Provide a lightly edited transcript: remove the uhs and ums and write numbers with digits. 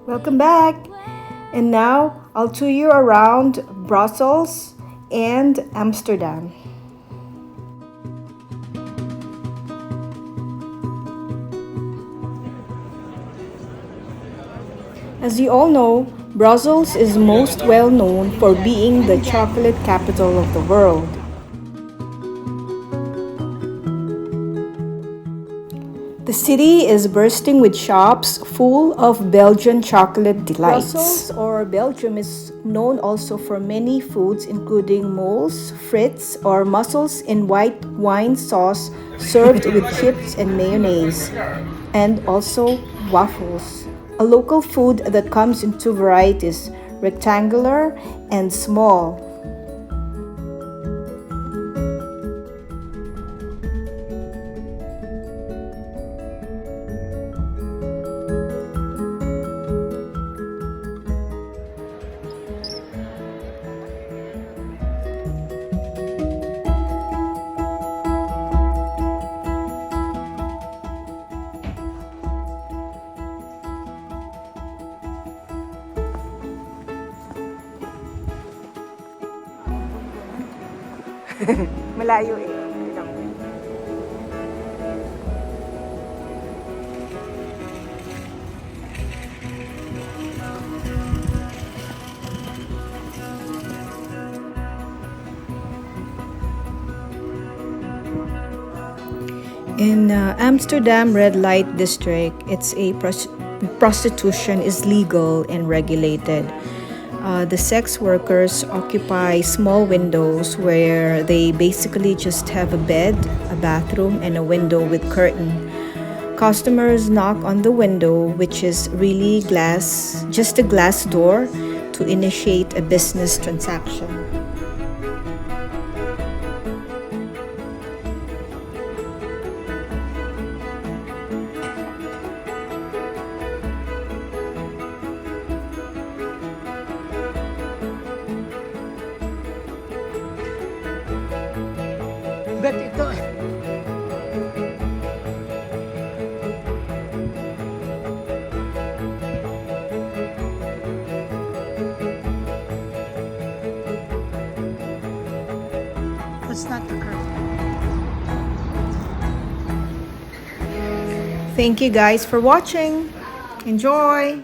Welcome back! And now I'll tour you around Brussels and Amsterdam. As you all know, Brussels is most well known for being the chocolate capital of the world. The city is bursting with shops full of Belgian chocolate delights. Brussels or Belgium is known also for many foods including moles, frites, or mussels in white wine sauce served with chips and mayonnaise, and also waffles, a local food that comes in two varieties, rectangular and small. Malayo eh. Tignan mo. In Amsterdam red light district, it's a prostitution is legal and regulated. The sex workers occupy small windows where they basically just have a bed, a bathroom, and a window with curtain. Customers knock on the window, which is really glass, just a glass door, to initiate a business transaction. Bet ito. That's not the curve. Thank you guys for watching. Enjoy!